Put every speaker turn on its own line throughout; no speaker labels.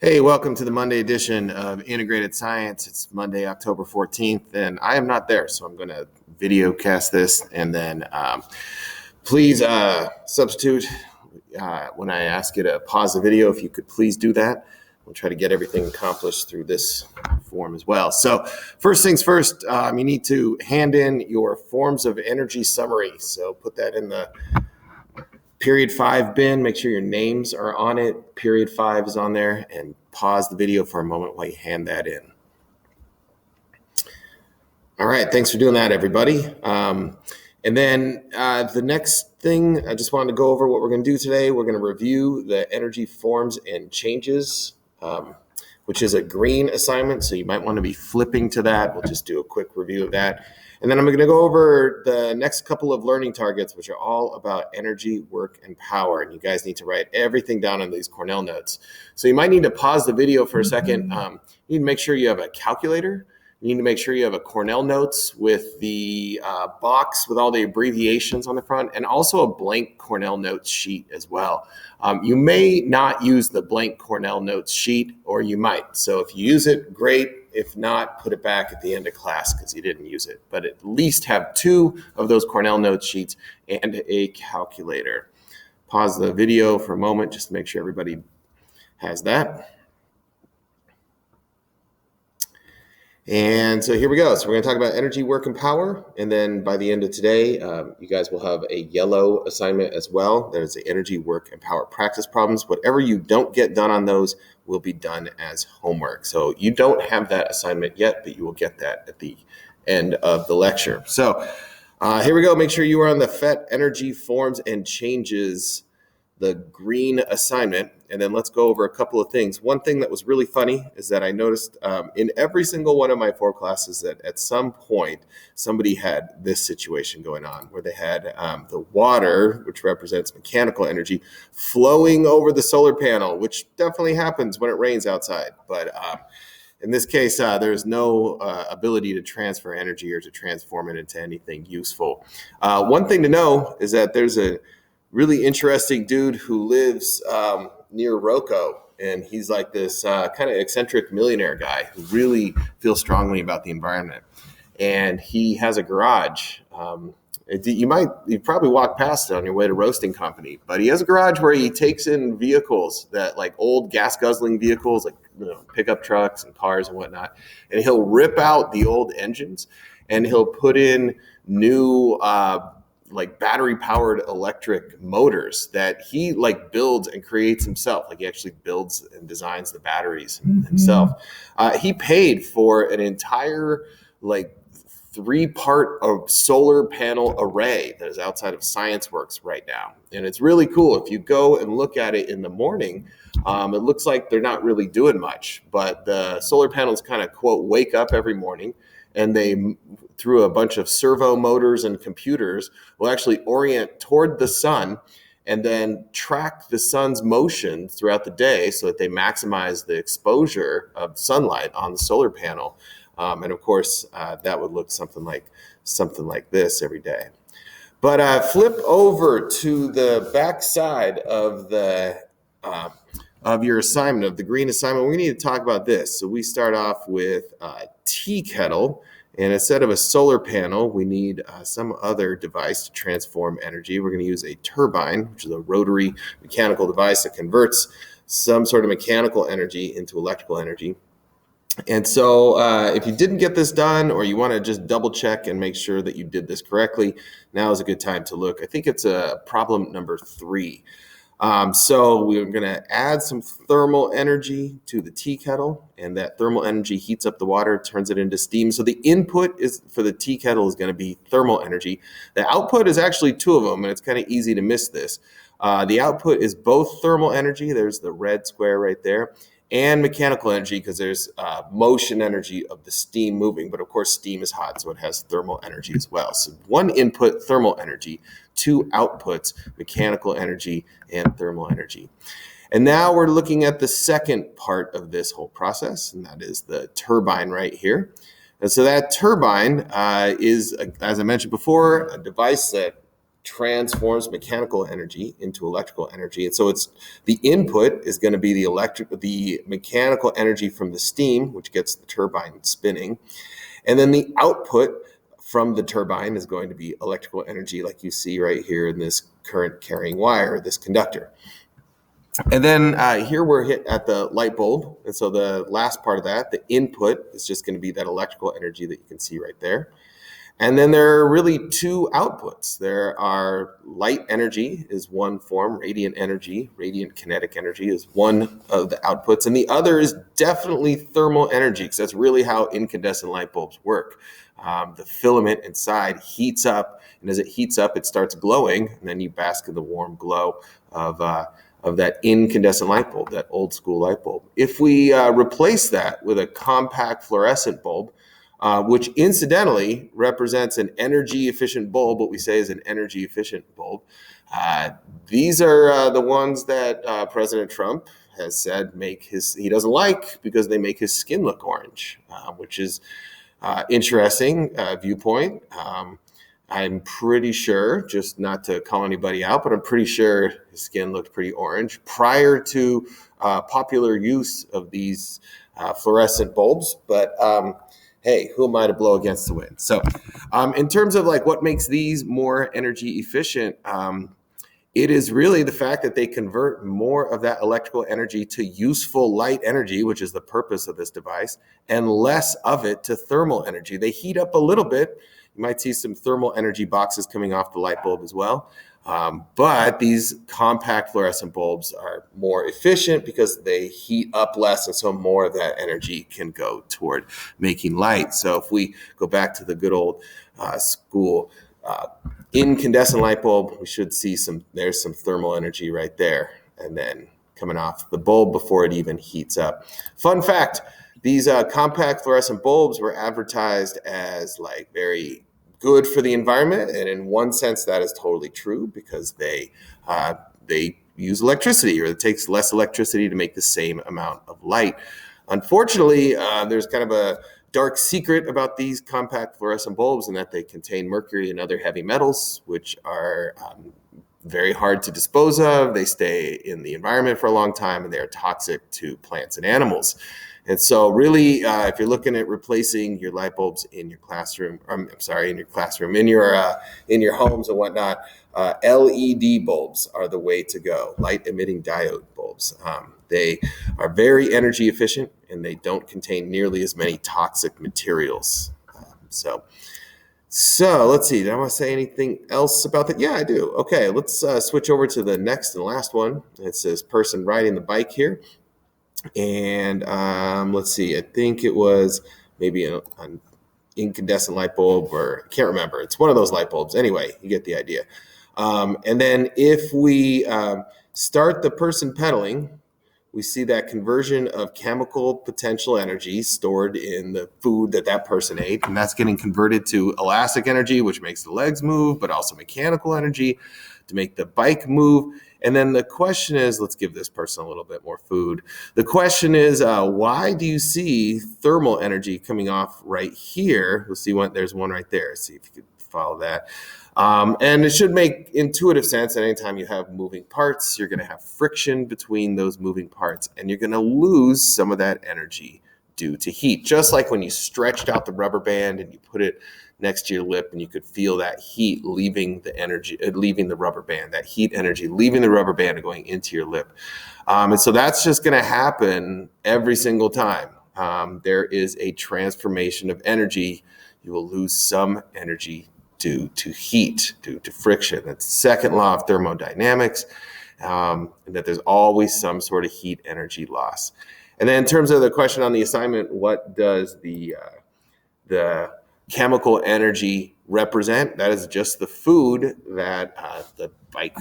Hey, welcome to the Monday edition of Integrated Science. It's Monday, October 14th, and I am not there, so I'm going to video cast this. And then please substitute when I ask you to pause the video. If you could please do that. We'll try to get everything accomplished through this form as well. So first things first, you need to hand in your forms of energy summary. So put that in the period 5 bin, make sure your names are on it. Period 5 is on there, and pause the video for a moment while you hand that in. All right, thanks for doing that, everybody. And then the next thing, I just wanted to go over what we're going to do today. We're going to review the energy forms and changes, which is a green assignment, so you might want to be flipping to that. We'll just do a quick review of that. And then I'm going to go over the next couple of learning targets, which are all about energy, work, and power. And you guys need to write everything down in these Cornell notes. So you might need to pause the video for a second. You need to make sure you have a calculator. You need to make sure you have a Cornell Notes with the box with all the abbreviations on the front, and also a blank Cornell Notes sheet as well. You may not use the blank Cornell Notes sheet, or you might. So if you use it, great. If not, put it back at the end of class because you didn't use it. But at least have 2 of those Cornell Notes sheets and a calculator. Pause the video for a moment just to make sure everybody has that. And so here we go. So we're going to talk about energy, work, and power. And then by the end of today, you guys will have a yellow assignment as well. That is the energy, work, and power practice problems. Whatever you don't get done on those will be done as homework. So you don't have that assignment yet, but you will get that at the end of the lecture. So here we go. Make sure you are on the PhET energy forms and changes, the green assignment. And then let's go over a couple of things. One thing that was really funny is that I noticed in every single one of my 4 classes that at some point somebody had this situation going on where they had the water, which represents mechanical energy, flowing over the solar panel, which definitely happens when it rains outside. But in this case, there's no ability to transfer energy or to transform it into anything useful. One thing to know is that there's a really interesting dude who lives near Rocco, and he's like this kind of eccentric millionaire guy who really feels strongly about the environment. And he has a garage. You probably walk past it on your way to roasting company, but he has a garage where he takes in vehicles that like old gas guzzling vehicles, like pickup trucks and cars and whatnot, and he'll rip out the old engines and he'll put in new like battery powered electric motors that he like builds and creates himself. Like he actually builds and designs the batteries himself. He paid for an entire like 3-part solar panel array that is outside of ScienceWorks right now. And it's really cool. If you go and look at it in the morning, it looks like they're not really doing much, but the solar panels kind of quote wake up every morning, and they, through a bunch of servo motors and computers, will actually orient toward the sun and then track the sun's motion throughout the day so that they maximize the exposure of sunlight on the solar panel. And of course, that would look something like this every day. But flip over to the back side of your assignment, of the green assignment. We need to talk about this. So we start off with tea kettle, and instead of a solar panel, we need some other device to transform energy. We're going to use a turbine, which is a rotary mechanical device that converts some sort of mechanical energy into electrical energy. And so if you didn't get this done, or you want to just double check and make sure that you did this correctly, now is a good time to look. I think it's problem number 3. So we're going to add some thermal energy to the tea kettle, and that thermal energy heats up the water, turns it into steam. So the input is for the tea kettle is going to be thermal energy. The output is actually 2 of them, and it's kind of easy to miss this. The output is both thermal energy, there's the red square right there, and mechanical energy, because there's motion energy of the steam moving. But of course, steam is hot, so it has thermal energy as well. So 1 input, thermal energy, 2 outputs, mechanical energy and thermal energy. And now we're looking at the second part of this whole process, and that is the turbine right here. And so that turbine is, as I mentioned before, a device that transforms mechanical energy into electrical energy. And so it's the input is going to be the mechanical energy from the steam, which gets the turbine spinning. And then the output from the turbine is going to be electrical energy, like you see right here in this current carrying wire, this conductor. And then here we're hit at the light bulb. And so the last part of that, the input, is just going to be that electrical energy that you can see right there. And then there are really two outputs. There are light energy is one form, radiant energy, radiant kinetic energy is one of the outputs. And the other is definitely thermal energy, because that's really how incandescent light bulbs work. The filament inside heats up, and as it heats up, it starts glowing, and then you bask in the warm glow of that incandescent light bulb, that old school light bulb. If we replace that with a compact fluorescent bulb, which incidentally represents an energy efficient bulb, what we say is an energy efficient bulb. These are the ones that President Trump has said he doesn't like because they make his skin look orange, which is interesting viewpoint. I'm pretty sure, just not to call anybody out, but I'm pretty sure his skin looked pretty orange prior to popular use of these fluorescent bulbs. But hey, who am I to blow against the wind? So in terms of like what makes these more energy efficient, it is really the fact that they convert more of that electrical energy to useful light energy, which is the purpose of this device, and less of it to thermal energy. They heat up a little bit. You might see some thermal energy boxes coming off the light bulb as well. But these compact fluorescent bulbs are more efficient because they heat up less, and so more of that energy can go toward making light. So if we go back to the good old school incandescent light bulb, we should see there's some thermal energy right there, and then coming off the bulb before it even heats up. Fun fact, these compact fluorescent bulbs were advertised as like very good for the environment, and in one sense that is totally true because they use electricity, or it takes less electricity to make the same amount of light. Unfortunately, there's kind of a dark secret about these compact fluorescent bulbs, in that they contain mercury and other heavy metals, which are very hard to dispose of. They stay in the environment for a long time, and they are toxic to plants and animals. And so really, if you're looking at replacing your light bulbs in your classroom, in your homes and whatnot, LED bulbs are the way to go, light emitting diode bulbs. They are very energy efficient, and they don't contain nearly as many toxic materials. So let's see, did I want to say anything else about that? Yeah, I do. Okay, let's switch over to the next and last one. It says person riding the bike here. And let's see, I think it was maybe an incandescent light bulb, or I can't remember. It's one of those light bulbs. Anyway, you get the idea. And then if we start the person pedaling, we see that conversion of chemical potential energy stored in the food that person ate, and that's getting converted to elastic energy, which makes the legs move, but also mechanical energy to make the bike move. And then the question is, let's give this person a little bit more food. The question is, why do you see thermal energy coming off right here? We'll see there's one right there. See if you could follow that. And it should make intuitive sense that anytime you have moving parts, you're going to have friction between those moving parts, and you're going to lose some of that energy due to heat. Just like when you stretched out the rubber band and you put it next to your lip, and you could feel that heat leaving the rubber band, that heat energy leaving the rubber band and going into your lip. And so that's just going to happen every single time. There is a transformation of energy. You will lose some energy due to heat, due to friction. That's the second law of thermodynamics, and that there's always some sort of heat energy loss. And then in terms of the question on the assignment, what does the chemical energy represent? That is just the food that the bike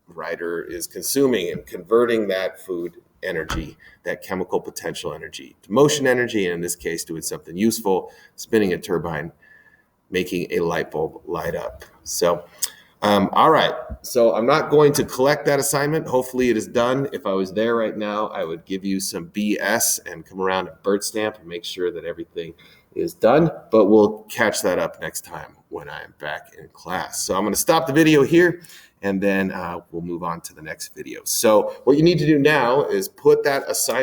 rider is consuming, and converting that food energy, that chemical potential energy, to motion energy, and in this case doing something useful, spinning a turbine, making a light bulb light up. So all right, so I'm not going to collect that assignment. Hopefully it is done. If I was there right now, I would give you some BS and come around and bird stamp and make sure that everything is done, but we'll catch that up next time. when I am back in class. So I'm going to stop the video here, and then we'll move on to the next video. So what you need to do now is put that assignment